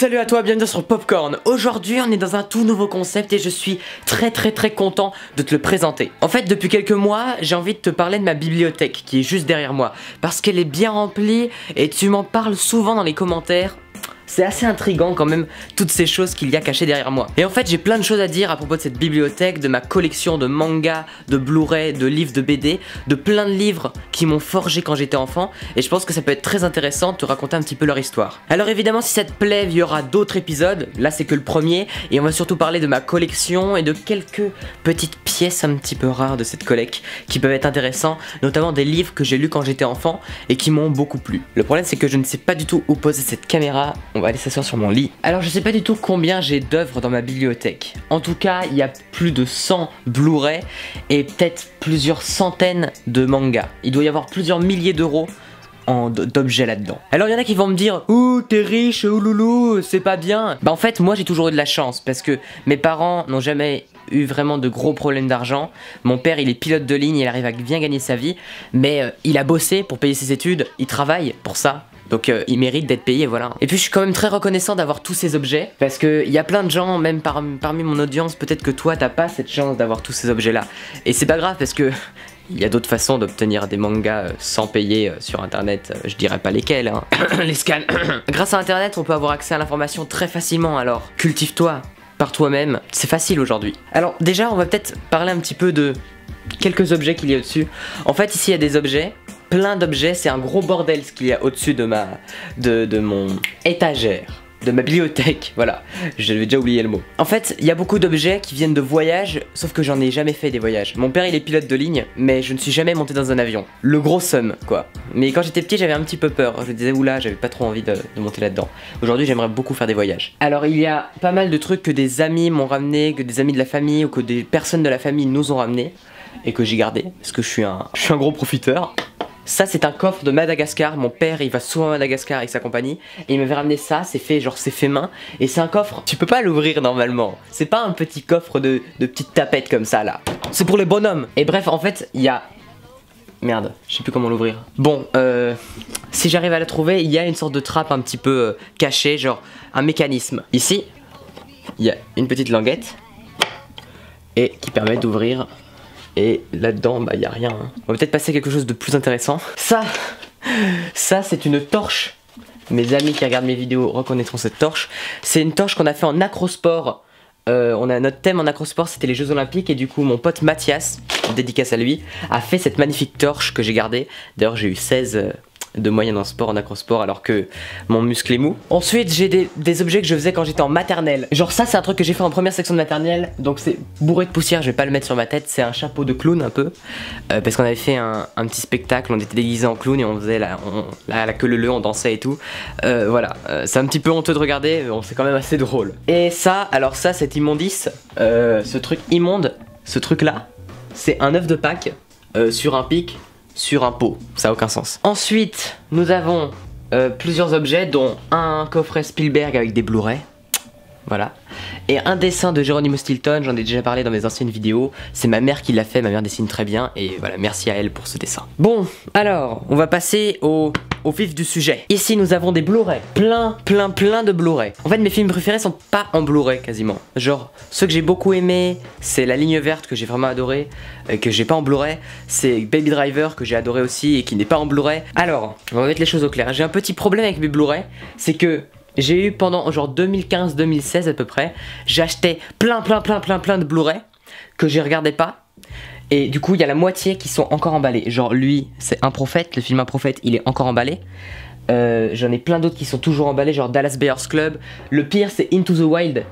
Salut à toi, bienvenue sur Popcorn. Aujourd'hui on est dans un tout nouveau concept et je suis très content de te le présenter. En fait depuis quelques mois j'ai envie de te parler de ma bibliothèque qui est juste derrière moi, parce qu'elle est bien remplie et tu m'en parles souvent dans les commentaires. C'est assez intriguant quand même, toutes ces choses qu'il y a cachées derrière moi. Et en fait j'ai plein de choses à dire à propos de cette bibliothèque, de ma collection de mangas, de Blu-ray, de livres de BD, de plein de livres qui m'ont forgé quand j'étais enfant. Et je pense que ça peut être très intéressant de te raconter un petit peu leur histoire. Alors évidemment si ça te plaît, il y aura d'autres épisodes, là c'est que le premier. Et on va surtout parler de ma collection et de quelques petites pièces un petit peu rares de cette collecte qui peuvent être intéressants, notamment des livres que j'ai lus quand j'étais enfant et qui m'ont beaucoup plu. Le problème c'est que je ne sais pas du tout où poser cette caméra. On va aller s'asseoir sur mon lit. Alors je sais pas du tout combien j'ai d'œuvres dans ma bibliothèque. En tout cas il y a plus de 100 Blu-ray et peut-être plusieurs centaines de mangas. Il doit y avoir plusieurs milliers d'euros d'objets là-dedans. Alors il y en a qui vont me dire ouh t'es riche, ouh loulou, c'est pas bien. Bah en fait moi j'ai toujours eu de la chance parce que mes parents n'ont jamais eu vraiment de gros problèmes d'argent. Mon père il est pilote de ligne, il arrive à bien gagner sa vie, mais il a bossé pour payer ses études, il travaille pour ça. Donc il mérite d'être payé, voilà. Et puis je suis quand même très reconnaissant d'avoir tous ces objets, parce que il y a plein de gens, même parmi mon audience, peut-être que toi t'as pas cette chance d'avoir tous ces objets là. Et c'est pas grave parce que il y a d'autres façons d'obtenir des mangas sans payer sur internet, je dirais pas lesquels, hein. Les scans. Grâce à internet on peut avoir accès à l'information très facilement, alors cultive-toi par toi-même, c'est facile aujourd'hui. Alors déjà on va peut-être parler un petit peu de quelques objets qu'il y a au-dessus. En fait ici il y a des objets, plein d'objets, c'est un gros bordel ce qu'il y a au-dessus de mon étagère, de ma bibliothèque, voilà, j'avais déjà oublié le mot. En fait, il y a beaucoup d'objets qui viennent de voyages, sauf que j'en ai jamais fait des voyages. Mon père il est pilote de ligne, mais je ne suis jamais monté dans un avion. Le gros seum, quoi. Mais quand j'étais petit, j'avais un petit peu peur. Je me disais, oula, j'avais pas trop envie de monter là-dedans. Aujourd'hui, j'aimerais beaucoup faire des voyages. Alors, il y a pas mal de trucs que des amis m'ont ramené, que des amis de la famille ou que des personnes de la famille nous ont ramené et que j'ai gardé, parce que je suis un gros profiteur. Ça c'est un coffre de Madagascar, mon père il va souvent à Madagascar avec sa compagnie et il m'avait ramené ça, c'est fait main et c'est un coffre, tu peux pas l'ouvrir normalement, c'est pas un petit coffre de petites tapettes comme ça là, c'est pour les bonhommes. Et bref en fait il y a... Merde, je sais plus comment l'ouvrir. Bon, si j'arrive à la trouver, il y a une sorte de trappe un petit peu cachée, genre un mécanisme. Ici, il y a une petite languette et qui permet d'ouvrir. Et là-dedans, bah y a rien. Hein. On va peut-être passer à quelque chose de plus intéressant. Ça c'est une torche. Mes amis qui regardent mes vidéos reconnaîtront cette torche. C'est une torche qu'on a fait en acrosport. On a notre thème en acrosport, c'était les Jeux Olympiques. Et du coup, mon pote Mathias, dédicace à lui, a fait cette magnifique torche que j'ai gardée. D'ailleurs, j'ai eu 16... de moyenne en sport, en acrosport, alors que mon muscle est mou. Ensuite j'ai des objets que je faisais quand j'étais en maternelle. Genre ça c'est un truc que j'ai fait en première section de maternelle, donc c'est bourré de poussière, je vais pas le mettre sur ma tête. C'est un chapeau de clown un peu, parce qu'on avait fait un petit spectacle, on était déguisés en clown et on faisait la queue leu, on dansait et tout. Voilà, c'est un petit peu honteux de regarder, mais bon, c'est quand même assez drôle. Et ça, alors ça cette immondice, ce truc immonde, ce truc là, c'est un œuf de Pâques sur un pic, sur un pot, ça a aucun sens. Ensuite, nous avons plusieurs objets, dont un coffret Spielberg avec des Blu-ray, voilà, et un dessin de Geronimo Stilton, j'en ai déjà parlé dans mes anciennes vidéos, c'est ma mère qui l'a fait, ma mère dessine très bien, et voilà, merci à elle pour ce dessin. Bon, alors, on va passer au vif du sujet. Ici nous avons des Blu-ray, plein de Blu-ray. En fait mes films préférés sont pas en Blu-ray quasiment. Genre ceux que j'ai beaucoup aimé, c'est La Ligne Verte que j'ai vraiment adoré, que j'ai pas en Blu-ray. C'est Baby Driver que j'ai adoré aussi et qui n'est pas en Blu-ray. Alors, on va mettre les choses au clair. J'ai un petit problème avec mes Blu-ray, c'est que j'ai eu pendant genre 2015-2016 à peu près, j'achetais plein de Blu-ray que je regardais pas. Et du coup il y a la moitié qui sont encore emballés. Genre lui c'est Un Prophète, le film Un Prophète il est encore emballé. J'en ai plein d'autres qui sont toujours emballés, genre Dallas Buyers Club. Le pire c'est Into the Wild,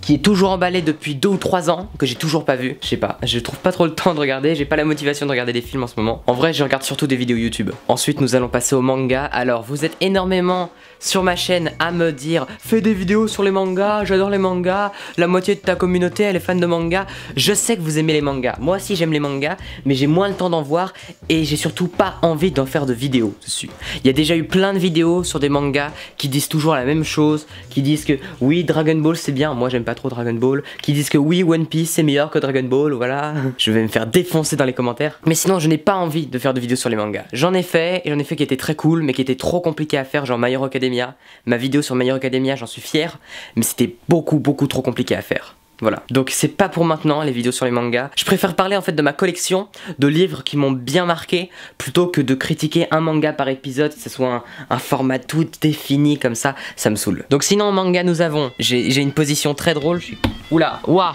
qui est toujours emballé depuis 2 ou 3 ans, que j'ai toujours pas vu. Je sais pas, je trouve pas trop le temps de regarder, j'ai pas la motivation de regarder des films en ce moment. En vrai je regarde surtout des vidéos YouTube. Ensuite nous allons passer au manga. Alors vous êtes énormément sur ma chaîne à me dire fais des vidéos sur les mangas, j'adore les mangas, la moitié de ta communauté elle est fan de mangas. Je sais que vous aimez les mangas, moi aussi j'aime les mangas, mais j'ai moins le temps d'en voir et j'ai surtout pas envie d'en faire de vidéos dessus. Il y a déjà eu plein de vidéos sur des mangas qui disent toujours la même chose, qui disent que oui Dragon Ball c'est bien, moi j'aime pas trop Dragon Ball, qui disent que oui One Piece c'est meilleur que Dragon Ball, voilà. Je vais me faire défoncer dans les commentaires. Mais sinon je n'ai pas envie de faire de vidéos sur les mangas. J'en ai fait, et j'en ai fait qui étaient très cool mais qui étaient trop compliqués à faire, genre My Hero Academia Academia. Ma vidéo sur My Hero Academia, j'en suis fier, mais c'était beaucoup trop compliqué à faire. Voilà, donc c'est pas pour maintenant les vidéos sur les mangas. Je préfère parler en fait de ma collection de livres qui m'ont bien marqué plutôt que de critiquer un manga par épisode, que ce soit un format tout défini comme ça me saoule. Donc sinon en manga nous avons, j'ai une position très drôle, oula, waouh,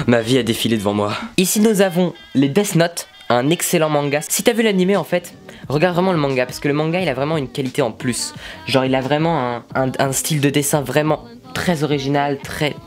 ma vie a défilé devant moi. Ici nous avons les Death Note, un excellent manga. Si t'as vu l'animé en fait, regarde vraiment le manga parce que le manga il a vraiment une qualité en plus. Genre il a vraiment un style de dessin vraiment très original,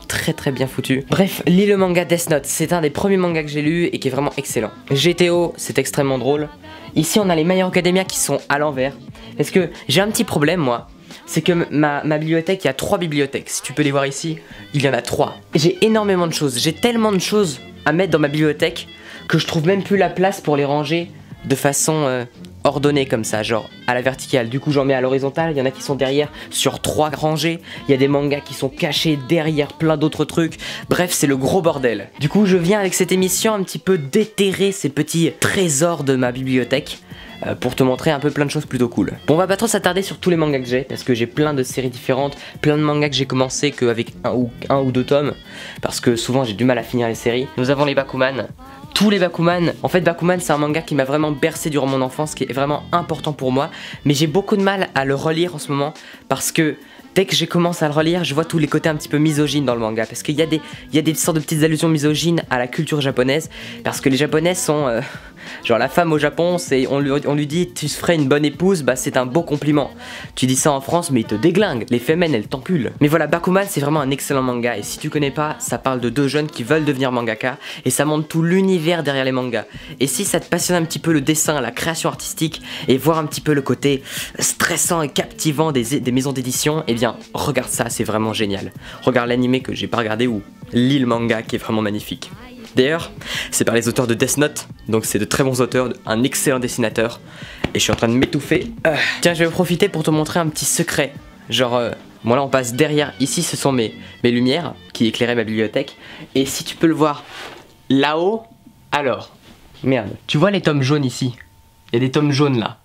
très bien foutu. Bref, lis le manga Death Note, c'est un des premiers mangas que j'ai lu et qui est vraiment excellent. GTO, c'est extrêmement drôle. Ici on a les My Hero Academia qui sont à l'envers. Parce que j'ai un petit problème moi, c'est que ma bibliothèque, il y a 3 bibliothèques. Si tu peux les voir ici, il y en a 3. J'ai énormément de choses, j'ai tellement de choses à mettre dans ma bibliothèque que je trouve même plus la place pour les ranger de façon ordonnée comme ça, genre à la verticale. Du coup j'en mets à l'horizontale, il y en a qui sont derrière sur 3 rangées, il y a des mangas qui sont cachés derrière plein d'autres trucs. Bref, c'est le gros bordel. Du coup je viens avec cette émission un petit peu déterrer ces petits trésors de ma bibliothèque pour te montrer un peu plein de choses plutôt cool. Bon, on va pas trop s'attarder sur tous les mangas que j'ai parce que j'ai plein de séries différentes, plein de mangas que j'ai commencé qu'avec un ou deux tomes parce que souvent j'ai du mal à finir les séries. Nous avons les Bakuman. Tous les Bakuman, en fait Bakuman c'est un manga qui m'a vraiment bercé durant mon enfance, qui est vraiment important pour moi, mais j'ai beaucoup de mal à le relire en ce moment parce que dès que j'ai commencé à le relire, je vois tous les côtés un petit peu misogynes dans le manga parce qu'il y a des sortes de petites allusions misogynes à la culture japonaise parce que les japonais sont genre la femme au Japon, on lui dit tu ferais une bonne épouse, bah c'est un beau compliment. Tu dis ça en France mais ils te déglinguent, les femmes elles t'enculent. Mais voilà, Bakuman c'est vraiment un excellent manga et si tu connais pas, ça parle de 2 jeunes qui veulent devenir mangaka et ça montre tout l'univers derrière les mangas. Et si ça te passionne un petit peu le dessin, la création artistique et voir un petit peu le côté stressant et captivant des maisons d'édition, eh bien regarde ça, c'est vraiment génial. Regarde l'animé que j'ai pas regardé ou lis le manga qui est vraiment magnifique. D'ailleurs, c'est par les auteurs de Death Note, donc c'est de très bons auteurs, un excellent dessinateur. Et je suis en train de m'étouffer. Tiens, je vais profiter pour te montrer un petit secret. Genre, bon là on passe derrière, ici ce sont mes lumières qui éclairaient ma bibliothèque. Et si tu peux le voir là-haut, alors, merde, tu vois les tomes jaunes ici? Il y a des tomes jaunes là.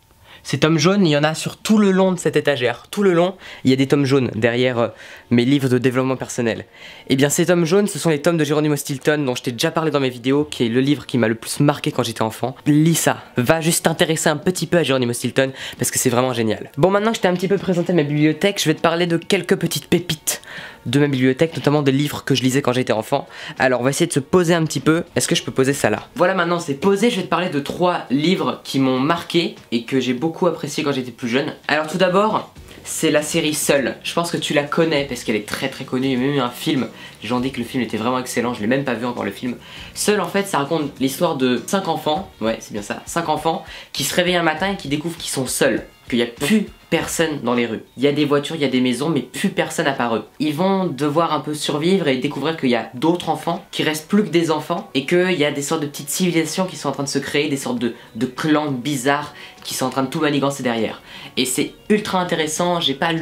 Ces tomes jaunes, il y en a sur tout le long de cette étagère. Tout le long, il y a des tomes jaunes derrière mes livres de développement personnel. Et bien ces tomes jaunes, ce sont les tomes de Geronimo Stilton dont je t'ai déjà parlé dans mes vidéos, qui est le livre qui m'a le plus marqué quand j'étais enfant. Lis ça, va juste t'intéresser un petit peu à Geronimo Stilton parce que c'est vraiment génial. Bon, maintenant que je t'ai un petit peu présenté ma bibliothèque, je vais te parler de quelques petites pépites de ma bibliothèque, notamment des livres que je lisais quand j'étais enfant. Alors on va essayer de se poser un petit peu. Est-ce que je peux poser ça là? Voilà, maintenant c'est posé, je vais te parler de 3 livres qui m'ont marqué et que j'ai beaucoup apprécié quand j'étais plus jeune. Alors tout d'abord, c'est la série Seul. Je pense que tu la connais parce qu'elle est très connue, il y a même eu un film. Les gens disent que le film était vraiment excellent, je l'ai même pas vu encore le film. Seul en fait ça raconte l'histoire de 5 enfants, ouais c'est bien ça, 5 enfants qui se réveillent un matin et qui découvrent qu'ils sont seuls, qu'il n'y a plus personne dans les rues. Il y a des voitures, il y a des maisons, mais plus personne à part eux. Ils vont devoir un peu survivre et découvrir qu'il y a d'autres enfants, qu'il reste plus que des enfants, et qu'il y a des sortes de petites civilisations qui sont en train de se créer, des sortes de clans bizarres qui sont en train de tout manigancer derrière. Et c'est ultra intéressant, j'ai pas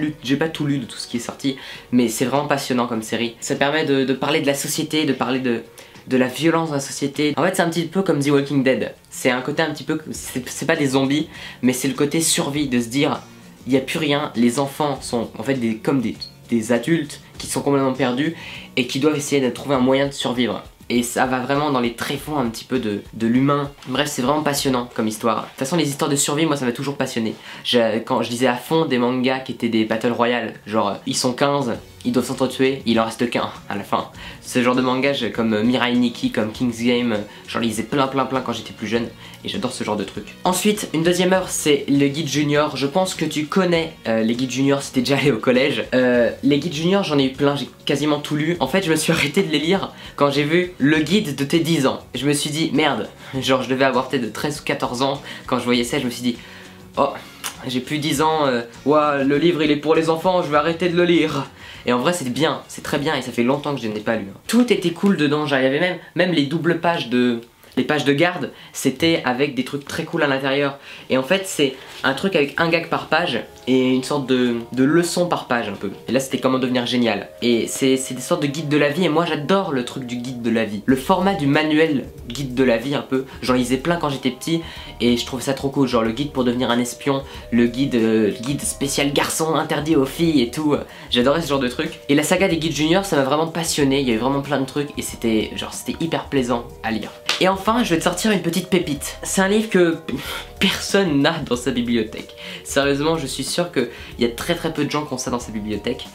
tout lu de tout ce qui est sorti, mais c'est vraiment passionnant comme série. Ça permet de parler de la société, de parler de la violence dans la société. En fait c'est un petit peu comme The Walking Dead. C'est un côté un petit peu, c'est pas des zombies, mais c'est le côté survie, de se dire il n'y a plus rien, les enfants sont en fait comme des adultes qui sont complètement perdus et qui doivent essayer de trouver un moyen de survivre. Et ça va vraiment dans les tréfonds un petit peu de l'humain. Bref, c'est vraiment passionnant comme histoire. De toute façon, les histoires de survie, moi ça m'a toujours passionné. Quand je lisais à fond des mangas qui étaient des Battle Royale, genre ils sont 15, ils doivent s'entretuer, il en reste qu'un à la fin. Ce genre de manga comme Mirai Nikki, comme King's Game, j'en lisais plein quand j'étais plus jeune et j'adore ce genre de truc. Ensuite, une deuxième œuvre, c'est les guides juniors. Je pense que tu connais les guides juniors si t'es déjà allé au collège. Les guides juniors, j'en ai eu plein, j'ai quasiment tout lu. En fait, je me suis arrêté de les lire quand j'ai vu le guide de tes 10 ans. Je me suis dit, merde, genre je devais avoir peut-être de 13 ou 14 ans quand je voyais ça, je me suis dit, oh, j'ai plus 10 ans, ouais, le livre il est pour les enfants, je vais arrêter de le lire. Et en vrai c'est bien, c'est très bien et ça fait longtemps que je n'ai pas lu. Tout était cool dedans, genre il y avait même les doubles pages de les pages de garde, c'était avec des trucs très cool à l'intérieur. Et en fait c'est un truc avec un gag par page et une sorte de leçon par page un peu. Et là c'était comment devenir génial. Et c'est des sortes de guides de la vie et moi j'adore le truc du guide de la vie. Le format du manuel guide de la vie un peu, j'en lisais plein quand j'étais petit et je trouve ça trop cool. Genre le guide pour devenir un espion, le guide spécial garçon interdit aux filles et tout. J'adorais ce genre de truc. Et la saga des guides juniors ça m'a vraiment passionné, il y avait vraiment plein de trucs et c'était hyper plaisant à lire. Et enfin, je vais te sortir une petite pépite. C'est un livre que personne n'a dans sa bibliothèque. Sérieusement, je suis sûr qu'il y a très peu de gens qui ont ça dans sa bibliothèque.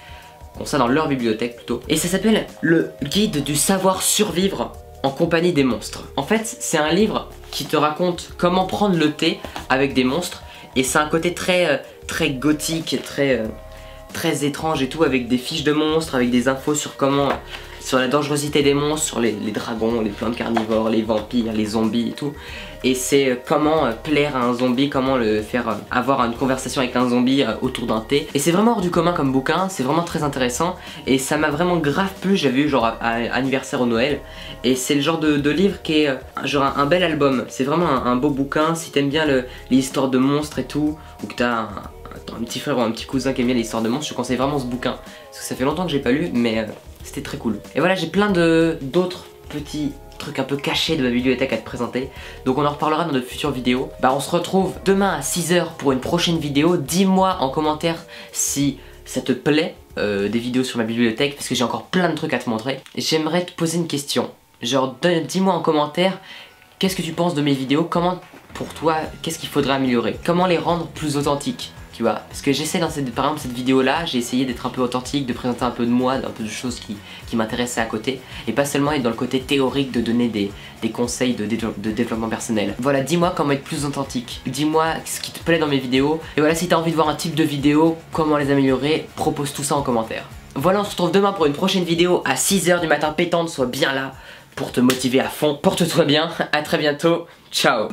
Qui ont ça dans leur bibliothèque plutôt. Et ça s'appelle Le Guide du savoir survivre en compagnie des monstres. En fait, c'est un livre qui te raconte comment prendre le thé avec des monstres. Et c'est un côté très gothique, très étrange et tout, avec des fiches de monstres, avec des infos sur comment... sur la dangerosité des monstres, sur les dragons, les plantes carnivores, les vampires, les zombies et tout. Et c'est comment plaire à un zombie, comment le faire avoir une conversation avec un zombie autour d'un thé. Et c'est vraiment hors du commun comme bouquin, c'est vraiment très intéressant. Et ça m'a vraiment grave plu, j'avais eu genre à anniversaire au Noël. Et c'est le genre de livre qui est genre un bel album. C'est vraiment un beau bouquin, si t'aimes bien l'histoire de monstres et tout, ou que t'as un petit frère ou un petit cousin qui aime bien l'histoire de monstres, je te conseille vraiment ce bouquin. Parce que ça fait longtemps que j'ai pas lu, mais... c'était très cool. Et voilà, j'ai plein d'autres petits trucs un peu cachés de ma bibliothèque à te présenter. Donc on en reparlera dans de futures vidéos. Bah on se retrouve demain à 6 h pour une prochaine vidéo. Dis-moi en commentaire si ça te plaît des vidéos sur ma bibliothèque, parce que j'ai encore plein de trucs à te montrer. J'aimerais te poser une question. Genre dis-moi en commentaire qu'est-ce que tu penses de mes vidéos, comment pour toi, qu'est-ce qu'il faudrait améliorer, comment les rendre plus authentiques. Tu vois, parce que j'essaie par exemple cette vidéo là, j'ai essayé d'être un peu authentique, de présenter un peu de moi, un peu de choses qui m'intéressaient à côté, et pas seulement être dans le côté théorique de donner des conseils de développement personnel. Voilà, dis-moi comment être plus authentique, dis-moi ce qui te plaît dans mes vidéos, et voilà, si t'as envie de voir un type de vidéo, comment les améliorer, propose tout ça en commentaire. Voilà, on se retrouve demain pour une prochaine vidéo à 6 h du matin pétante, sois bien là pour te motiver à fond, porte-toi bien, à très bientôt, ciao.